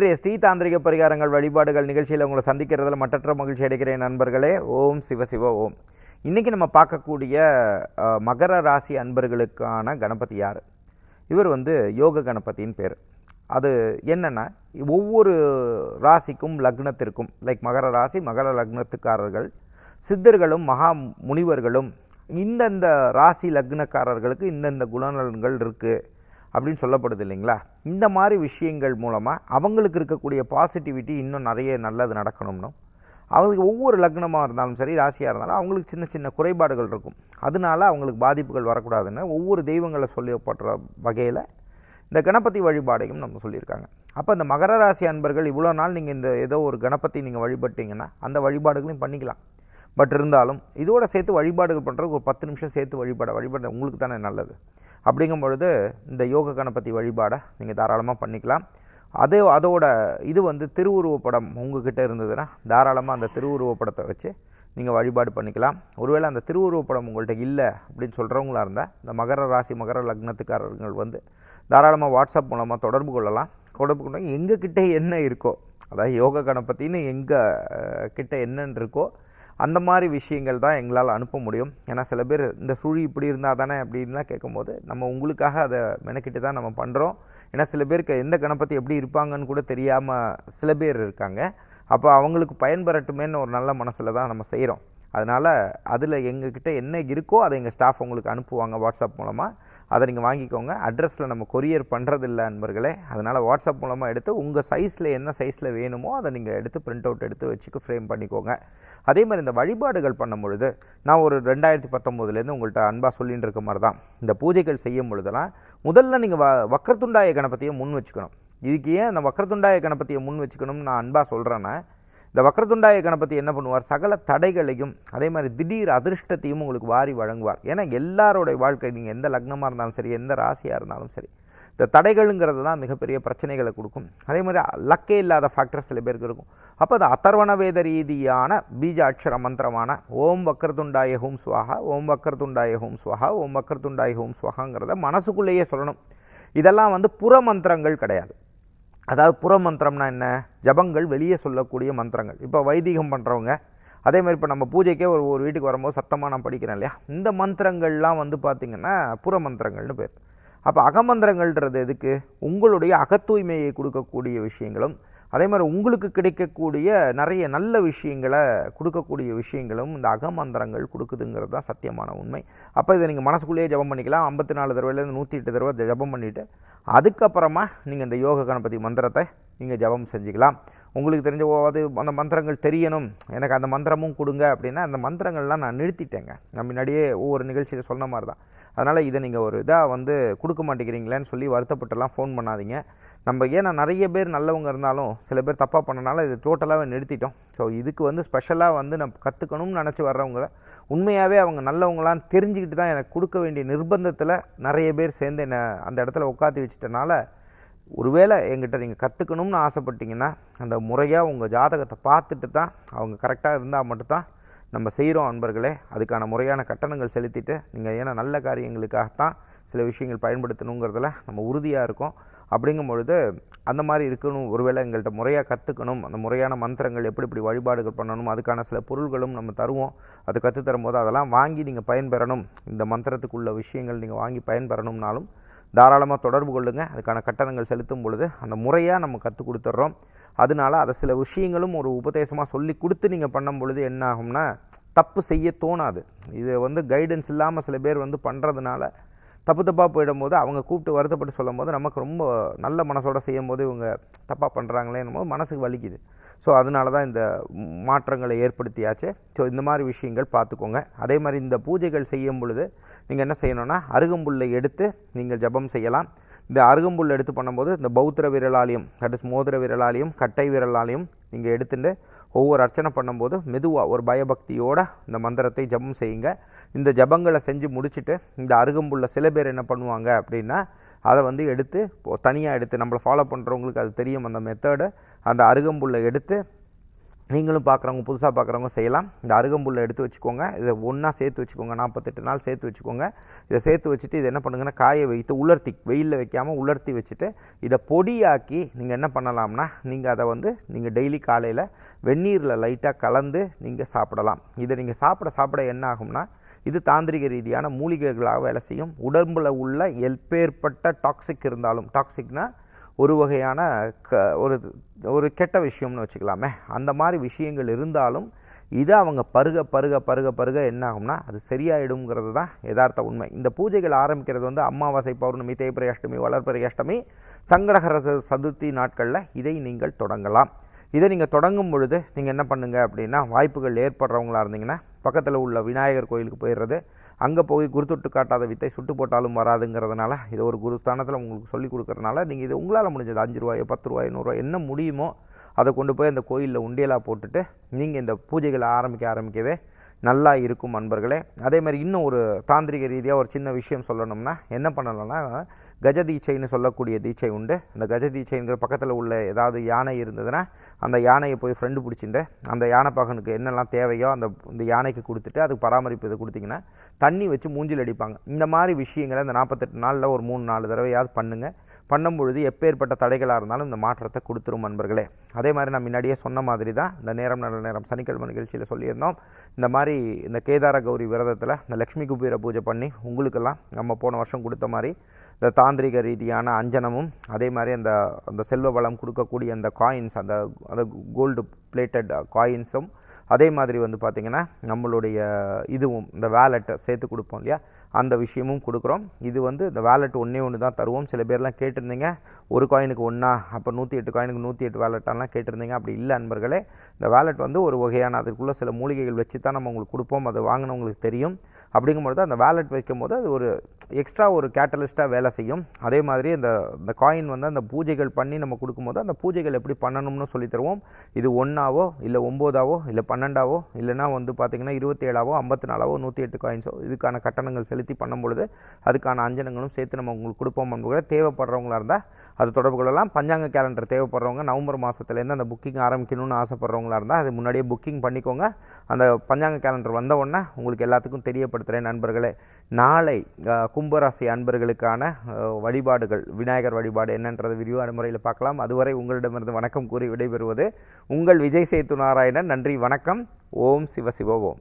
இன்றைய ஸ்ரீ தாந்திரிக பரிகாரங்கள் வழிபாடுகள் நிகழ்ச்சியில் உங்களை சந்திக்கிறதுல மற்றற்ற மகிழ்ச்சி அடைகிறேன் நண்பர்களே. ஓம் சிவசிவ ஓம். இன்றைக்கி நம்ம பார்க்கக்கூடிய மகர ராசி அன்பர்களுக்கான கணபதி யார்? இவர் யோக கணபதியின் பேர். அது என்னென்னா, ஒவ்வொரு ராசிக்கும் லக்னத்திற்கும், லைக் மகர ராசி மகர லக்னத்துக்காரர்கள் சித்தர்களும் மகா முனிவர்களும் இந்தந்த ராசி லக்னக்காரர்களுக்கு இந்தந்த குணநலன்கள் இருக்குது அப்படின்னு சொல்லப்படுது இல்லைங்களா? இந்த மாதிரி விஷயங்கள் மூலமாக அவங்களுக்கு இருக்கக்கூடிய பாசிட்டிவிட்டி இன்னும் நிறைய நல்லது நடக்கணும்னும், அவங்களுக்கு ஒவ்வொரு லக்னமாக இருந்தாலும் சரி ராசியாக இருந்தாலும் அவங்களுக்கு சின்ன சின்ன குறைபாடுகள் இருக்கும். அதனால அவங்களுக்கு பாதிப்புகள் வரக்கூடாதுன்னு ஒவ்வொரு தெய்வங்களை சொல்லப்படுற வகையில் இந்த கணபதி வழிபாடையும் நம்ம சொல்லியிருக்காங்க. அப்போ இந்த மகர ராசி அன்பர்கள் இவ்வளோ நாள் நீங்கள் இந்த ஏதோ ஒரு கணபதி நீங்கள் வழிபட்டிங்கன்னா அந்த வழிபாடுகளையும் பண்ணிக்கலாம். பட் இருந்தாலும் இதோட சேர்த்து வழிபாடுகள் பண்ணுறதுக்கு ஒரு 10 நிமிஷம் சேர்த்து வழிபாடு உங்களுக்கு தானே நல்லது. அப்படிங்கும் பொழுது இந்த யோக கணபதி வழிபாடை நீங்கள் தாராளமாக பண்ணிக்கலாம். அதோட இது திருவுருவப்படம் உங்ககிட்ட இருந்ததுன்னா தாராளமாக அந்த திருவுருவப்படத்தை வச்சு நீங்கள் வழிபாடு பண்ணிக்கலாம். ஒருவேளை அந்த திருவுருவப்படம் உங்கள்கிட்ட இல்லை அப்படின்னு சொல்கிறவங்களா இருந்தால் இந்த மகர ராசி மகர லக்னத்துக்காரர்கள் தாராளமாக வாட்ஸ்அப் மூலமாக தொடர்பு கொள்ளலாம். தொடர்பு கொண்டாங்க எங்ககிட்ட என்ன இருக்கோ, அதாவது யோக கணபதினு எங்கள் கிட்ட என்னன்னு இருக்கோ அந்த மாதிரி விஷயங்கள் தான் எங்களால் அனுப்ப முடியும். ஏன்னா சில பேர் இந்த சுழி இப்படி இருந்தால் தானே அப்படின்லாம் கேட்கும்போது நம்ம உங்களுக்காக அதை மெனக்கிட்டு தான் நம்ம பண்ணுறோம். ஏன்னா சில பேருக்கு எந்த கணபதி எப்படி இருப்பாங்கன்னு கூட தெரியாமல் சில பேர் இருக்காங்க. அப்போ அவங்களுக்கு பயன்பெறட்டுமேன்னு ஒரு நல்ல மனசில் தான் நம்ம செய்கிறோம். அதனால் அதில் எங்ககிட்ட என்ன இருக்கோ அதை எங்கள் ஸ்டாஃப் உங்களுக்கு அனுப்புவாங்க வாட்ஸ்அப் மூலமாக. அதை நீங்கள் வாங்கிக்கோங்க. அட்ரஸில் நம்ம கொரியர் பண்ணுறதில்ல நண்பர்களே. அதனால் வாட்ஸ்அப் மூலமாக எடுத்து உங்கள் சைஸில் என்ன சைஸில் வேணுமோ அதை நீங்கள் எடுத்து பிரிண்ட் அவுட் எடுத்து வச்சுக்க ஃப்ரேம் பண்ணிக்கோங்க. அதே மாதிரி இந்த வழிபாடுகள் பண்ணும் பொழுது நான் ஒரு 2019 உங்கள்கிட்ட அன்பாக சொல்லிகிட்டு இருக்க மாதிரி தான், இந்த பூஜைகள் செய்யும் பொழுதெல்லாம் முதல்ல நீங்கள் வக்ரதுண்டாய கணபதியை முன் வச்சுக்கணும். இதுக்கு ஏன் அந்த வக்ரதுண்டாய கணபதியை முன் வச்சுக்கணும்னு நான் அன்பாக சொல்கிறேன்னா, இந்த வக்ரதுண்டாய கணபதி என்ன பண்ணுவார், சகல தடைகளையும் அதே மாதிரி திடீர் அதிர்ஷ்டத்தையும் உங்களுக்கு வாரி வழங்குவார். ஏன்னா எல்லாரோடைய வாழ்க்கை, நீங்கள் எந்த லக்னமாக இருந்தாலும் சரி எந்த ராசியாக இருந்தாலும் சரி, இந்த தடைகள்ங்கிறது தான் மிகப்பெரிய பிரச்சனைகளை கொடுக்கும். அதே மாதிரி லக்கே இல்லாத ஃபேக்டர் சில பேருக்கு இருக்கும். அப்போ அது அதர்வண வேத ரீதியான பீஜ அக்ஷர மந்திரமான ஓம் வக்ரதுண்டாய ஹூம் ஸ்வாஹா, ஓம் வக்ரதுண்டாய ஹூம் ஸ்வாஹா, ஓம் வக்ரதுண்டாய ஹூம் ஸ்வாஹாங்கிறத மனசுக்குள்ளேயே சொல்லணும். இதெல்லாம் புற மந்திரங்கள் கிடையாது. அதாவது புற மந்திரம்னா என்ன, ஜபங்கள் வெளியே சொல்லக்கூடிய மந்திரங்கள். இப்போ வைதிகம் பண்ணுறவங்க அதே மாதிரி இப்போ நம்ம பூஜைக்கே ஒரு வீட்டுக்கு வரும்போது சத்தமாக நான் படிக்கிறேன் இல்லையா, இந்த மந்திரங்கள்லாம் பார்த்திங்கன்னா புற மந்திரங்கள்னு பேர். அப்போ அகமந்திரங்கள்ன்றது எதுக்கு, உங்களுடைய அகத்தூய்மையை கொடுக்கக்கூடிய விஷயங்களும் அதே மாதிரி உங்களுக்கு கிடைக்கக்கூடிய நிறைய நல்ல விஷயங்களை கொடுக்கக்கூடிய விஷயங்களும் இந்த அகமந்திரங்கள் கொடுக்குதுங்கிறது தான் சத்தியமான உண்மை. அப்போ இதை நீங்கள் மனசுக்குள்ளேயே ஜபம் பண்ணிக்கலாம். 54 தடவைலேருந்து 108 தடவை ஜபம் பண்ணிவிட்டு அதுக்கப்புறமா நீங்கள் இந்த யோக கணபதி மந்திரத்தை நீங்கள் ஜபம் செஞ்சுக்கலாம். உங்களுக்கு தெரிஞ்ச அந்த மந்திரங்கள் தெரியணும், எனக்கு அந்த மந்திரமும் கொடுங்க அப்படின்னா அந்த மந்திரங்கள்லாம் நான் நிறுத்திட்டேங்க. நான் முன்னாடியே ஒவ்வொரு நிகழ்ச்சியில் சொன்ன மாதிரி தான். அதனால் இதை நீங்கள் ஒரு இதாக கொடுக்க மாட்டேங்கிறீங்களேன்னு சொல்லி வருத்தப்பட்டுலாம் ஃபோன் பண்ணாதீங்க. நம்ம ஏன்னா நிறைய பேர் நல்லவங்க இருந்தாலும் சில பேர் தப்பாக பண்ணனால இது டோட்டலாகவே நிறுத்திட்டோம். ஸோ இதுக்கு ஸ்பெஷலாக நம்ம கற்றுக்கணும்னு நினச்சி வர்றவங்கள உண்மையாகவே அவங்க நல்லவங்களான்னு தெரிஞ்சுக்கிட்டு தான் எனக்கு கொடுக்க வேண்டிய நிர்பந்தத்தில் நிறைய பேர் சேர்ந்து என்னை அந்த இடத்துல உட்காந்து வச்சுட்டனால, ஒருவேளை எங்கிட்ட நீங்கள் கற்றுக்கணும்னு ஆசைப்பட்டீங்கன்னா அந்த முறையாக உங்கள் ஜாதகத்தை பார்த்துட்டு தான் அவங்க கரெக்டாக இருந்தால் மட்டும்தான் நம்ம செய்கிறோம் அன்பர்களே. அதுக்கான முறையான கட்டணங்கள் செலுத்திட்டு நீங்கள் ஏன்னா நல்ல காரியங்களுக்காகத்தான் சில விஷயங்கள் பயன்படுத்தணுங்கிறதுல நம்ம உறுதியாக இருக்கோம். அப்படிங்கும் பொழுது அந்த மாதிரி இருக்கணும். ஒருவேளை எங்கள்கிட்ட முறையாக கற்றுக்கணும், அந்த முறையான மந்திரங்கள் எப்படி வழிபாடுகள் பண்ணணும், அதுக்கான சில பொருள்களும் நம்ம தருவோம். அது கற்றுத்தரும்போது அதெல்லாம் வாங்கி நீங்கள் பயன்பெறணும், இந்த மந்திரத்துக்குள்ள விஷயங்கள் நீங்கள் வாங்கி பயன்பெறணும்னாலும் தாராளமாக தொடர்பு கொள்ளுங்கள். அதுக்கான கட்டணங்கள் செலுத்தும் பொழுது அந்த முறையாக நம்ம கற்றுக் கொடுத்துட்றோம். அதனால் அதை சில விஷயங்களும் ஒரு உபதேசமாக சொல்லி கொடுத்து நீங்கள் பண்ணும் பொழுது என்ன ஆகும்னா, தப்பு செய்ய தோணாது. இது கைடன்ஸ் இல்லாமல் சில பேர் பண்ணுறதுனால தப்பாக போயிடும்போது அவங்க கூப்பிட்டு வருத்தப்பட்டு சொல்லும் போது நமக்கு ரொம்ப நல்ல மனசோடு செய்யும் போது இவங்க தப்பாக பண்ணுறாங்களேன்னும் போது மனசுக்கு வலிக்குது. ஸோ அதனால தான் இந்த மாற்றங்களை ஏற்படுத்தியாச்சு. ஸோ இந்த மாதிரி விஷயங்கள் பார்த்துக்கோங்க. அதே மாதிரி இந்த பூஜைகள் செய்யும் பொழுது நீங்கள் என்ன செய்யணும்னா, அருகம்புல்லை எடுத்து நீங்கள் ஜபம் செய்யலாம். இந்த அருகம்புல் எடுத்து பண்ணும்போது இந்த பௌத்திர விரலாலையும் தட் இஸ் மோதிர விரலாலையும் கட்டை விரலாலையும் நீங்கள் எடுத்துட்டு ஒவ்வொரு அர்ச்சனை பண்ணும்போது மெதுவாக ஒரு பயபக்தியோடு இந்த மந்திரத்தை ஜபம் செய்யுங்க. இந்த ஜபங்களை செஞ்சு முடிச்சுட்டு இந்த அருகம்புல்லை சில பேர் என்ன பண்ணுவாங்க அப்படின்னா, அதை எடுத்து தனியாக எடுத்து நம்மளை ஃபாலோ பண்ணுறவங்களுக்கு அது தெரியும் அந்த மெத்தடு. அந்த அருகம்புல்லை எடுத்து நீங்களும் பார்க்குறவங்க புதுசாக பார்க்குறவங்க செய்யலாம். இந்த அருகம்புல்லை எடுத்து வச்சுக்கோங்க. இதை ஒன்றா சேர்த்து வச்சுக்கோங்க. 48 நாள் சேர்த்து வச்சுக்கோங்க. இதை சேர்த்து வச்சுட்டு இதை என்ன பண்ணுங்கன்னா காய வைத்து உலர்த்தி வெயிலில் வைக்காமல் உலர்த்தி வச்சுட்டு இதை பொடியாக்கி நீங்கள் என்ன பண்ணலாம்னா நீங்கள் அதை நீங்கள் டெய்லி காலையில் வெந்நீரில் லைட்டாக கலந்து நீங்கள் சாப்பிடலாம். இதை நீங்கள் சாப்பிட என்ன ஆகும்னா இது தாந்திரிக ரீதியான மூலிகைகளாக வேலை செய்யும். உடம்பில் உள்ள எப்பேற்பட்ட டாக்ஸிக் இருந்தாலும், டாக்ஸிக்னால் ஒரு வகையான ஒரு கெட்ட விஷயம்னு வச்சுக்கலாமே, அந்த மாதிரி விஷயங்கள் இருந்தாலும் இதை அவங்க பருக என்ன ஆகும்னா அது சரியாயிடுங்கிறது தான் யதார்த்த உண்மை. இந்த பூஜைகள் ஆரம்பிக்கிறது அமாவாசை, பௌர்ணமி, தேய்பிறை அஷ்டமி, வளர்பிறை அஷ்டமி, சங்கடகர சதுர்த்தி நாட்களில் இதை நீங்கள் தொடங்கலாம். இதை நீங்கள் தொடங்கும் பொழுது நீங்கள் என்ன பண்ணுங்கள் அப்படின்னா, வாய்ப்புகள் ஏற்படுறவங்களா இருந்தீங்கன்னா பக்கத்தில் உள்ள விநாயகர் கோயிலுக்கு போயிடுறது. அங்கே போய் குருத்தொட்டு காட்டாத வித்தை சுட்டு போட்டாலும் வராதுங்கிறதுனால இதை ஒரு குருஸ்தானத்தில் உங்களுக்கு சொல்லிக் கொடுக்குறதுனால நீங்கள் இது உங்களால் முடிஞ்சது 5 ரூபாயோ 10 ரூபாயோ 100 ரூபாய் என்ன முடியுமோ அதை கொண்டு போய் அந்த கோயிலில் உண்டியலாக போட்டுட்டு நீங்கள் இந்த பூஜைகளை ஆரம்பிக்கவே நல்லா இருக்கும் அன்பர்களே. அதே மாதிரி இன்னும் ஒரு தாந்திரிக ரீதியாக ஒரு சின்ன விஷயம் சொல்லணும்னா என்ன பண்ணலாம்னா, கஜ தீட்சைன்னு சொல்லக்கூடிய தீட்சை உண்டு. அந்த கஜ தீட்சைங்கிற பக்கத்தில் உள்ள ஏதாவது யானை இருந்ததுன்னா அந்த யானையை போய் ஃப்ரெண்டு பிடிச்சிட்டு அந்த யானை பகனுக்கு என்னெல்லாம் தேவையோ இந்த யானைக்கு கொடுத்துட்டு அதுக்கு பராமரிப்பு இதை கொடுத்திங்கன்னா தண்ணி வச்சு மூஞ்சில் அடிப்பாங்க. இந்த மாதிரி விஷயங்களை இந்த 48 நாளில் ஒரு 3-4 தடவையாவது பண்ணுங்கள். பண்ணும்பொழுது எப்பேற்பட்ட தடைகளாக இருந்தாலும் இந்த மாற்றத்தை கொடுத்துரும் நண்பர்களே. அதே மாதிரி நான் முன்னாடியே சொன்ன மாதிரி தான் இந்த நேரம் நல்ல நேரம் சனிக்கிழமை நிகழ்ச்சியில் சொல்லியிருந்தோம். இந்த மாதிரி இந்த கேதார கௌரி விரதத்தில் இந்த லக்ஷ்மி குபீர பூஜை பண்ணி உங்களுக்கெல்லாம் நம்ம போன வருஷம் கொடுத்த மாதிரி இந்த தாந்திரிக ரீதியான அஞ்சனமும் அதே மாதிரி அந்த செல்வ வளம் கொடுக்கக்கூடிய அந்த காயின்ஸ் அந்த கோல்டு பிளேட்டட் காயின்ஸும் அதே மாதிரி பார்த்திங்கன்னா நம்மளுடைய இதுவும் இந்த வேலெட்டை சேர்த்து கொடுப்போம் இல்லையா, அந்த விஷயமும் கொடுக்குறோம். இது இந்த வேலெட் ஒன்று தான் தருவோம். சில பேர்லாம் கேட்டிருந்தீங்க ஒரு காயினுக்கு ஒன்றா, அப்போ 108 காயினுக்கு 108 வேலெட்டாலாம் கேட்டிருந்தீங்க. அப்படி இல்லை அன்பர்களே. இந்த வேலெட் ஒரு வகையான அதுக்குள்ளே சில மூலிகைகள் வச்சு தான் நம்ம உங்களுக்கு கொடுப்போம். அதை வாங்கினவங்களுக்கு தெரியும். அப்படிங்கும்பொழுது அந்த வேலெட் வைக்கும்போது அது ஒரு எக்ஸ்ட்ரா ஒரு கேட்டலிஸ்ட்டாக வேலை செய்யும். அதே மாதிரி இந்த காயின் அந்த பூஜைகள் பண்ணி நம்ம கொடுக்கும்போது அந்த பூஜைகள் எப்படி பண்ணணும்னு சொல்லி தருவோம். இது 1ஆவோ இல்லை 9ஆவோ இல்லை 12ஆவோ இல்லைனா பார்த்திங்கன்னா 27ஆவோ 54ஆவோ 108 காயின்ஸோ இதுக்கான கட்டணங்கள் செலுத்தி பண்ணும்பொழுது அதுக்கான அஞ்சனங்களும் சேர்த்து நம்ம உங்களுக்கு கொடுப்போம். நண்பர்களே, தேவைப்படுறவங்களா இருந்தால் அது தொடர்பு கொள்ளலாம். பஞ்சாங்க கேலண்டர் தேவைப்படுறவங்க நவம்பர் மாதத்துலேருந்து அந்த புக்கிங் ஆரம்பிக்கணும்னு ஆசைப்படுறவங்களா இருந்தால் அது முன்னாடியே புக்கிங் பண்ணிக்கோங்க. அந்த பஞ்சாங்க கேலண்டர் வந்த உடனே உங்களுக்கு எல்லாத்துக்கும் தெரியப்படுத்துகிறேன் நண்பர்களே. நாளை கும்பராசி அன்பர்களுக்கான வழிபாடுகள், விநாயகர் வழிபாடு என்னன்றது விரிவான முறையில் பார்க்கலாம். அதுவரை உங்களிடமிருந்து வணக்கம் கூறி விடைபெறுவது உங்கள் விஜய் சேத்து நாராயணன். நன்றி, வணக்கம். ஓம் சிவ சிவ ஓம்.